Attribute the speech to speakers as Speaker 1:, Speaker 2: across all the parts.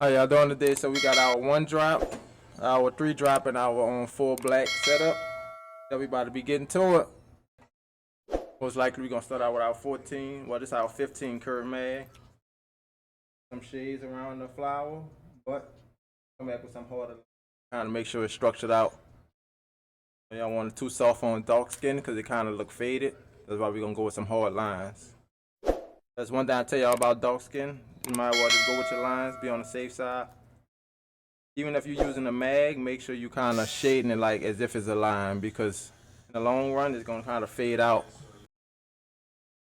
Speaker 1: How y'all doing today? So we got our one drop, our three drop, and our full black setup. So we about to be getting to it. Most likely we gonna start out with our 14. Well, this is our 15 curve mag. Some shades around the flower, but come back with some harder. Kind of make sure it's structured out. Y'all want it too soft on dark skin because it kind of look faded. That's why we gonna go with some hard lines. That's one thing I tell y'all about dark skin. You might want to go with your lines, be on the safe side. Even if you're using a mag, make sure you kind of shading it like as if it's a line because in the long run it's gonna kind of fade out.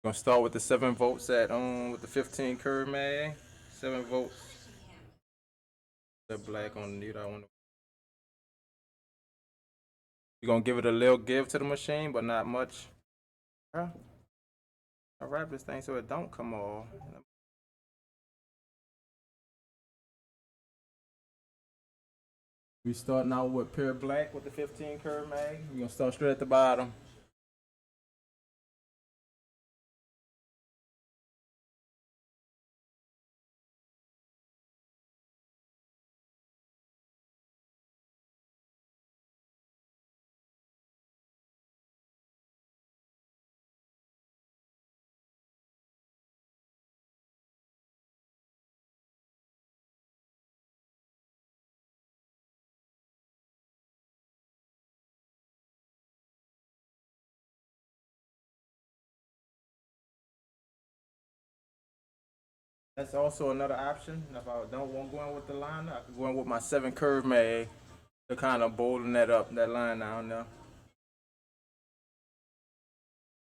Speaker 1: We're gonna start with the 7 volts at with the 15 curve mag. 7 volts. The black on the needle. You're gonna give it a little give to the machine, but not much. I wrap this thing so it don't come off. We starting out with pure black with the 15 curve mag. We're gonna start straight at the bottom. That's also another option. If I don't want to go in with the liner, I could go in with my 7 curve mag to kind of bolden that up, that line down there.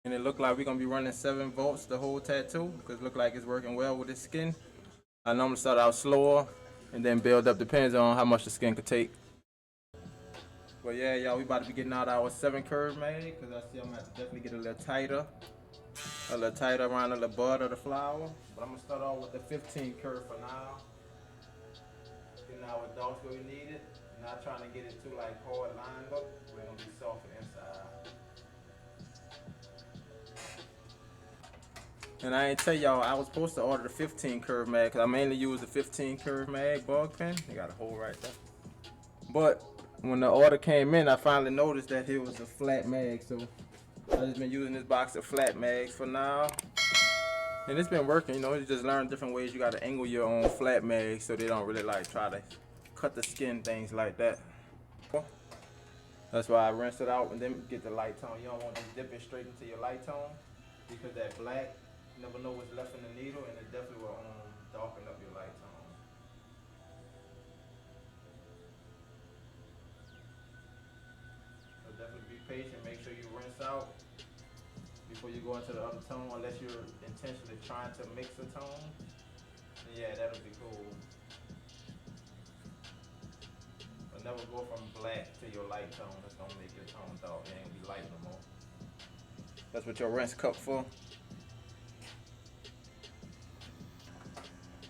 Speaker 1: And it look like we're gonna be running 7 volts the whole tattoo because it look like it's working well with the skin. I normally start out slower and then build up, depends on how much the skin could take. But yeah, y'all, we about to be getting out our 7 curve mag because I see I'm gonna have to definitely get a little tighter around the bud of the flower. But I'm gonna start off with the 15 curve for now. Getting our dots where we need it. Not trying to get it too like hard line look. We're gonna be soft inside. And I ain't tell y'all, I was supposed to order the 15 curve mag because I mainly use the 15 curve mag bug pen. They got a hole right there. But when the order came in, I finally noticed that it was a flat mag. So I just been using this box of flat mags for now. And it's been working, you know, you just learn different ways you gotta angle your own flat mags so they don't really like try to cut the skin, things like that. That's why I rinse it out and then get the light tone. You don't want to dip it straight into your light tone because that black, you never know what's left in the needle and it definitely will darken up your light tone. So definitely be patient, make sure you rinse out before you go into the other tone unless you're intentionally trying to mix a tone. And yeah, that'll be cool. But never go from black to your light tone. That's gonna make your tone dark. It ain't gonna be light no more. That's what your rinse cup for.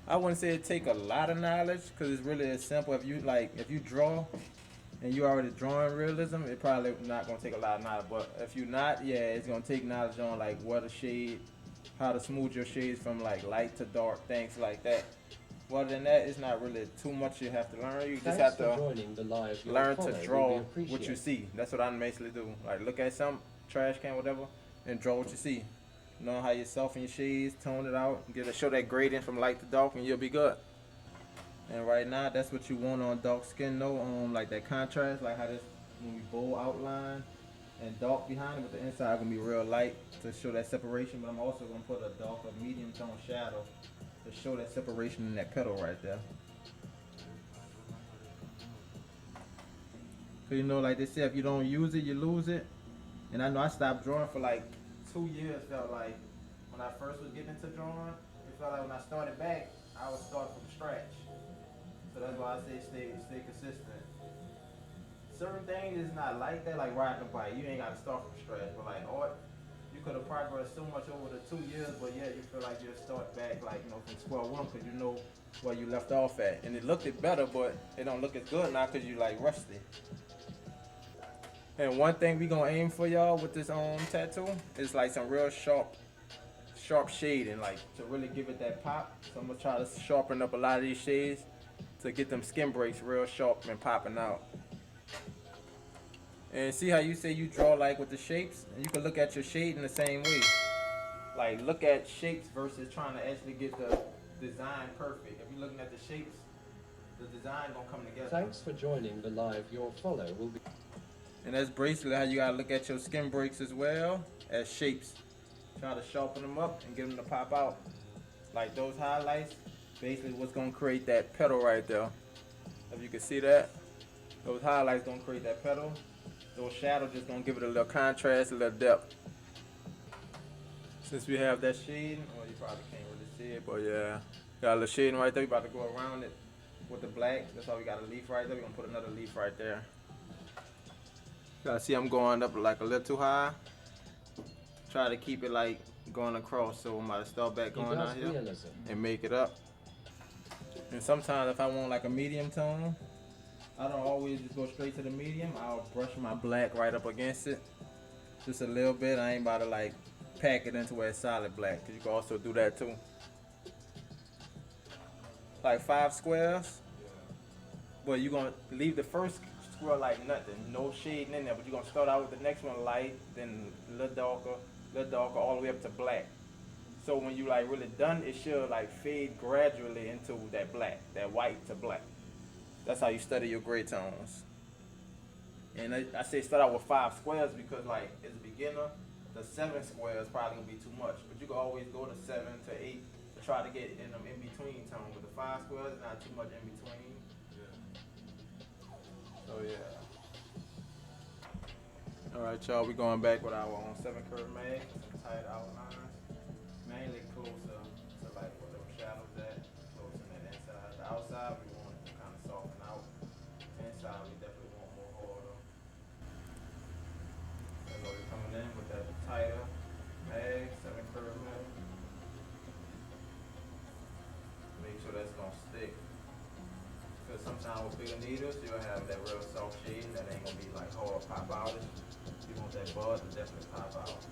Speaker 1: I wouldn't say it take a lot of knowledge because it's really as simple. If you draw and you already drawing realism, it probably not gonna take a lot of knowledge. But if you're not, yeah, it's gonna take knowledge on like what a shade, how to smooth your shades from like light to dark, things like that. Other than that, it's not really too much you have to learn. You just have to learn to draw what you see. That's what I basically do. Like look at some trash can, whatever, and draw what you see. Know how you soften your shades, tone it out, show that gradient from light to dark, and you'll be good. And right now, that's what you want on dark skin, though, like that contrast, like how this when we bold outline and dark behind it, but the inside gonna be real light to show that separation. But I'm also gonna put a darker medium tone shadow to show that separation in that petal right there. Cause you know, like they say, if you don't use it, you lose it. And I know I stopped drawing for like 2 years. Felt like when I first was getting into drawing, it felt like when I started back, I was starting from scratch. So that's why I say stay consistent. Certain things is not like that, like riding a bike. You ain't got to start from scratch. But like art, you could have progressed so much over the 2 years, but yeah, you feel like you'll start back like from square one because you know where you left off at, and it looked it better, but it don't look as good now because you like rusty. And one thing we gonna aim for y'all with this tattoo is like some real sharp shading, like to really give it that pop. So I'm gonna try to sharpen up a lot of these shades to get them skin breaks real sharp and popping out. And see how you say you draw like with the shapes? And you can look at your shade in the same way. Like look at shapes versus trying to actually get the design perfect. If you're looking at the shapes, the design gonna come together.
Speaker 2: Thanks for joining the live. Your follow will be.
Speaker 1: And that's basically how you gotta look at your skin breaks as well as shapes. Try to sharpen them up and get them to pop out. Like those highlights, basically what's gonna create that petal right there. If you can see that, those highlights gonna create that petal. Those shadows just gonna give it a little contrast, a little depth. Since we have that shading, well you probably can't really see it, but yeah. Got a little shading right there, we about to go around it with the black. That's why we got a leaf right there. We're gonna put another leaf right there. Gotta see I'm going up like a little too high. Try to keep it like going across, so I'm about to start back going out here and make it up. And sometimes if I want like a medium tone, I don't always just go straight to the medium. I'll brush my black right up against it, just a little bit. I ain't about to like pack it into where it's solid black, cause you can also do that too. Like 5 squares, but you're gonna leave the first square like nothing, no shading in there, but you're gonna start out with the next one light, then a little darker, all the way up to black. So when you like really done, it should like fade gradually into that black, that white to black. That's how you study your gray tones. And I say start out with 5 squares because like as a beginner, the 7 squares probably gonna be too much, but you can always go to 7 to 8 to try to get in them in between tones. With the 5 squares, not too much in between. So yeah. Alright y'all, we going back with our own 7 curve mag, some tight outlines. Mainly closer to like where those shadows at, closer to the inside. The outside we want it to kind of soften out. Inside we definitely want more harder. That's why we're coming in with that tighter mag, 7 curve mag. Make sure that's gonna stick. Because sometimes with bigger needles, you'll have that real soft shading that ain't gonna be like hard pop out. You want that bud to definitely pop out.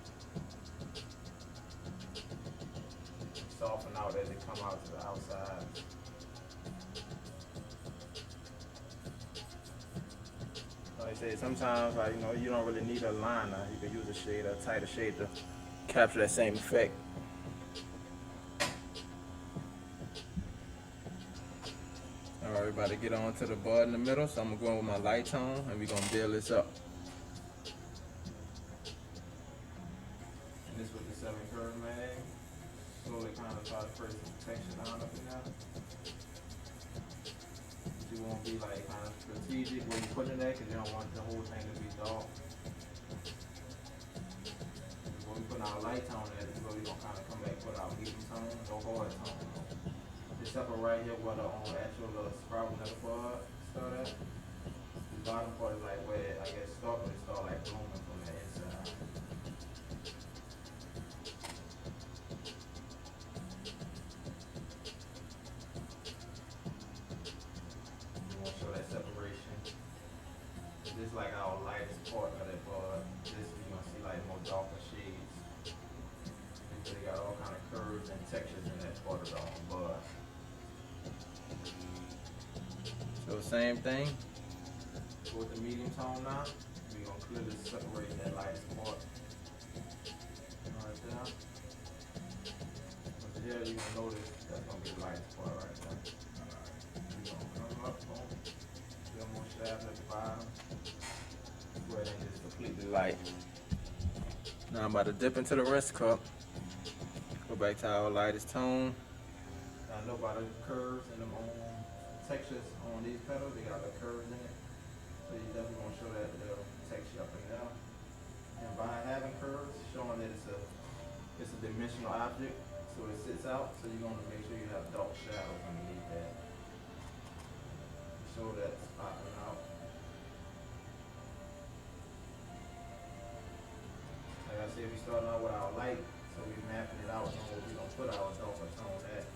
Speaker 1: Soften out as it come out to the outside. Like I said, sometimes like you don't really need a liner. You can use a shade, a tighter shade to capture that same effect. Alright, about to get on to the bud in the middle, so I'm gonna go in with my light tone and we're gonna build this up. And this with the 7 curve mag. Slowly kind of try to press some texture down up in there. But you won't be like kind of strategic when you're putting it there because you don't want the whole thing to be dark. When we put our light tone in, we're gonna kind of come back with our medium tone, no hard tone. This upper right here where the actual little sprout of the bud start at. The bottom part is like where I guess start, but it start like blooming from the inside. You want to show that separation. This is like our lightest part of that bud. This you're gonna see like more darker shades. Because they got all kind of curves and textures in that part of the bud. So same thing, with the medium tone now, we're going to clearly separate that lightest part right there. But here you're going to notice that's going to be the lightest part right there. We're going to come up, boom, still more shafts at the bottom, where it is completely light. Now I'm about to dip into the rest cup, go back to our lightest tone. Now I know about the curves and them textures on these petals, they got the curves in it, so you definitely want to show that little texture up and down. And by having curves, showing that it's a dimensional object, so it sits out, so you're going to make sure you have dark shadows underneath that. Show that it's popping out. Like I said, we starting out with our light, so we're mapping it out and we're going to put our darker tone at.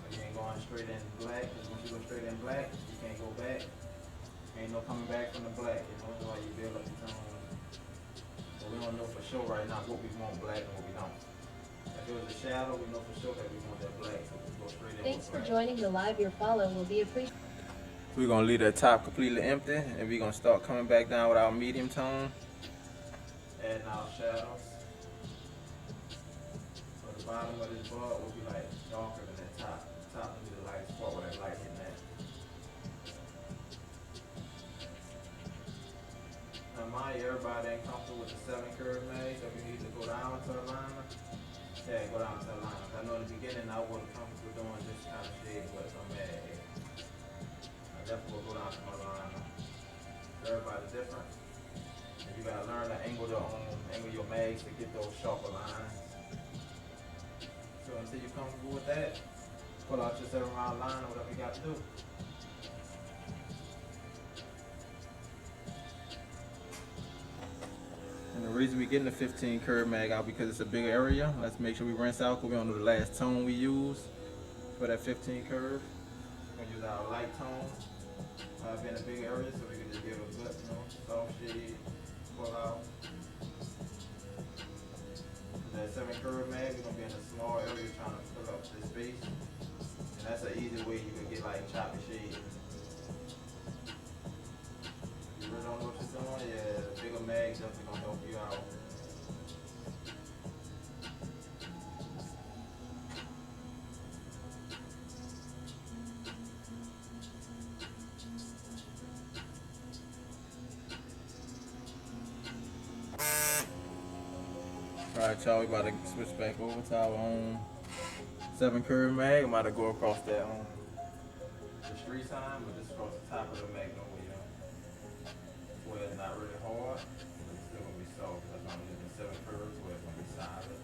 Speaker 1: You ain't going straight in black, because once you go straight in black, you can't go back. Ain't no coming back from the black. You know, that's why you build up the tone. But we don't know for sure right now what we want black and what we don't. If it was a shadow, we know for sure that we want that black, so we go straight in with
Speaker 3: Thanks for joining the live. Your follow will be appreciated.
Speaker 1: We're gonna leave the top completely empty, and we're gonna start coming back down with our medium tone and our shadows. So the bottom of this bud will be like darker than the top. The top will be the light spot where that light hitting at. Now mind you, everybody ain't comfortable with the 7 curve mag, so if you need to go down to the liner, yeah, go down to the liner. I know in the beginning I wasn't comfortable doing this kind of shade, but I'm mad. I definitely will go down to my liner. Everybody's different. And you gotta learn to angle your mags to get those sharper lines. So until you're comfortable with that, pull out your 7 round line or whatever you got to do. And the reason we getting the 15 curve mag out because it's a bigger area. Let's make sure we rinse out because we don't know the last tone we use for that 15 curve. We're gonna use our light tone in a big area so we can just give a good, soft shade, pull out. That 7 curve mag, we're gonna be in a small area trying to fill up this space. And that's an easy way you can get like choppy shade. You really don't know what you're doing? Yeah, the bigger mag definitely gonna help you out. Alright y'all, we about to switch back over to our own 7 curve mag. I'm about to go across that the street sign, but just across the top of the magnolia. Where it's not really hard, but it's still gonna be soft. That's why I'm using 7 curves where it's gonna be solid.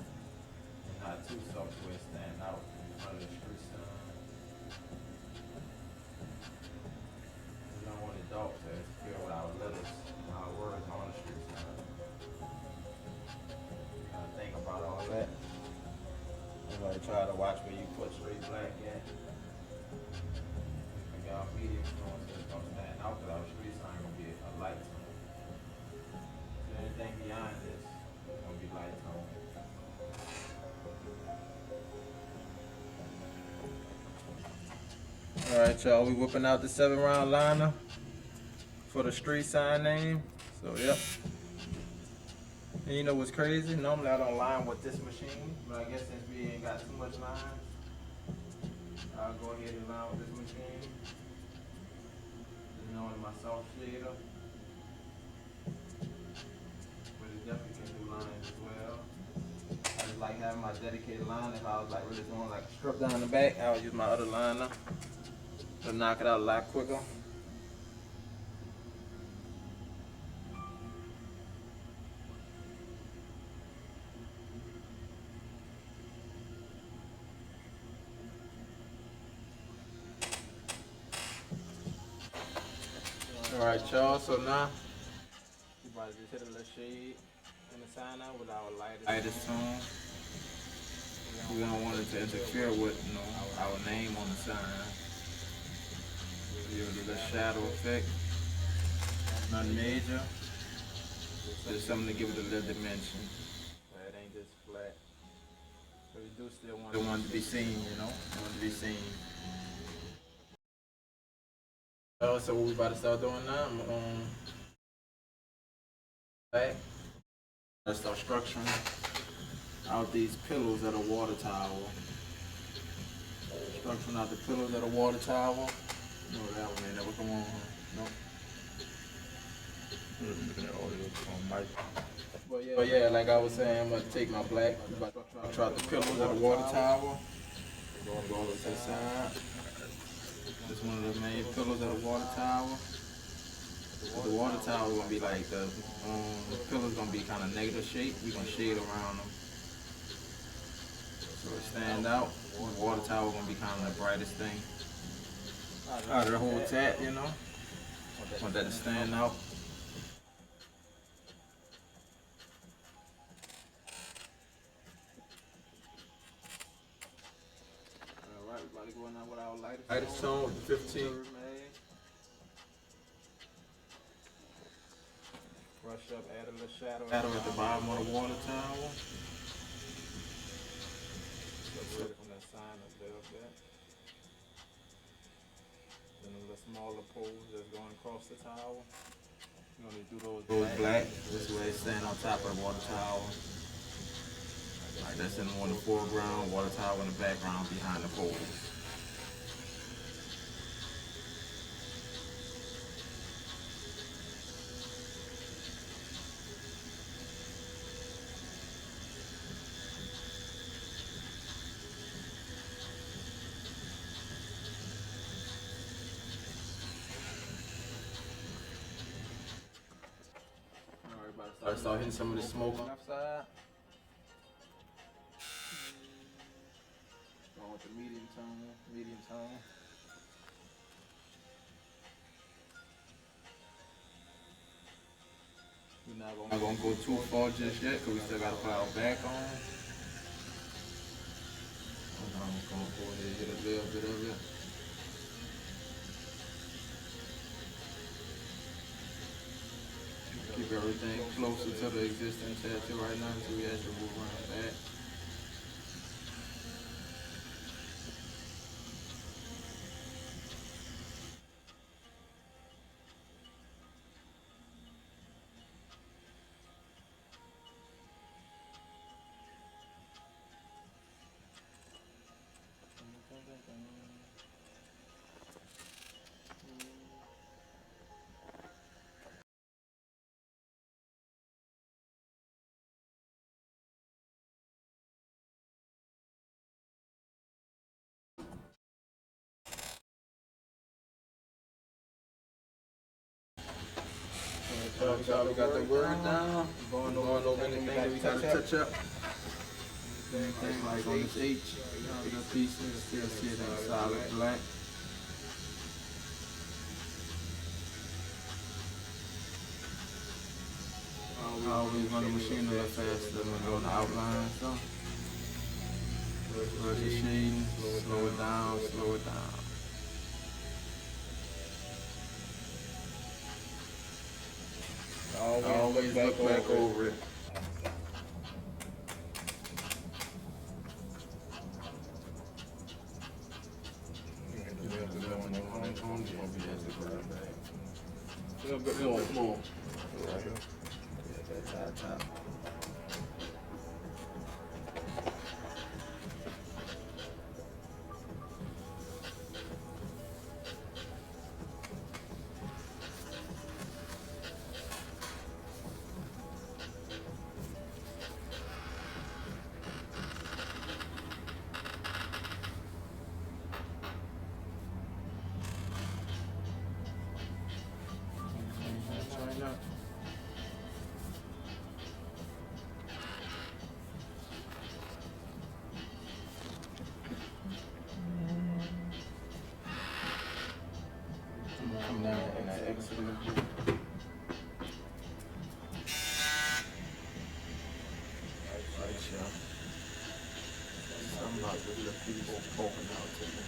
Speaker 1: And not too soft where it's stand out in front of the street sign. We don't want it dark to interfere with our letters and our words on the street sign. Think about all that. Everybody try to watch where you put straight black at. If y'all medium tone, so it's gonna stand out because our street sign gonna be a light tone. So anything beyond this is gonna be light tone. Alright y'all, we whipping out the 7 round liner for the street sign name. So yep. And you know what's crazy? Normally I don't line with this machine, but I guess since we ain't got too much line, I'll go ahead and line with this machine. Just knowing my soft shader. But it definitely can do lines as well. I just like having my dedicated line. If I was like really doing like a strip down the back, I would use my other liner to knock it out a lot quicker. Alright y'all, so now we about to just hit a little shade in the sign out with our lightest tone. We don't want it to interfere with our name on the sign. Give it a little shadow effect. Nothing major. Just something to give it a little dimension. But it ain't just flat. So we do still want it to be seen, want it to be seen. So what we about to start doing now, I'm back. Let's start structuring out these pillows at a water tower. Structuring out the pillows at a water tower. No, that one ain't never come on. Nope. But yeah, like I was saying, I'm gonna take my black, try the pillows at a water tower. Go over to the side. This is one of the main pillows of the water tower. The water tower gonna be like the pillar's gonna be kind of negative shape. We gonna shade around them so it stand out. The water tower gonna be kind of the brightest thing out of the whole tat, Want that to stand out. Alright, we're about to go in now with our lightest tone with the 15. Brush up, add a little shadow at the bottom of the water tower. Set it from that sign a little bit. smaller poles that's going across the tower. You're gonna do those black. This way it's standing on top of the water tower. Like that's in the foreground, water tower in the background behind the poles. I start hitting some of the smoke on the left side. Going with the medium tone. We're not gonna go too far just yet because we still gotta put our back on. I'm gonna go ahead and hit a little bit of it. Keep everything closer to the existing tattoo right now until we actually move around back. We got the word down. Going over anything that we gotta touch up. Anything like on this H, the pieces, still see it in solid black. Always run the machine a little faster than we go on the outline, so. Brush the shading, slow it down. Always look back over it. A bit more. Top. Come down and I exit it. Right here. Something about the little people poking out to me.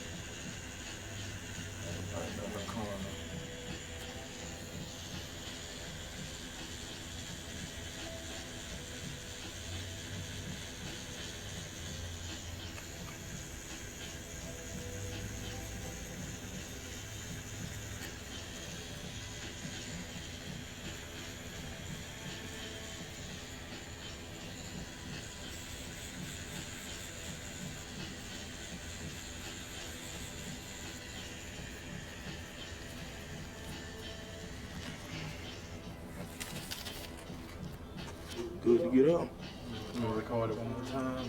Speaker 1: Right in the corner. Good to get up. I'm gonna record it one more time.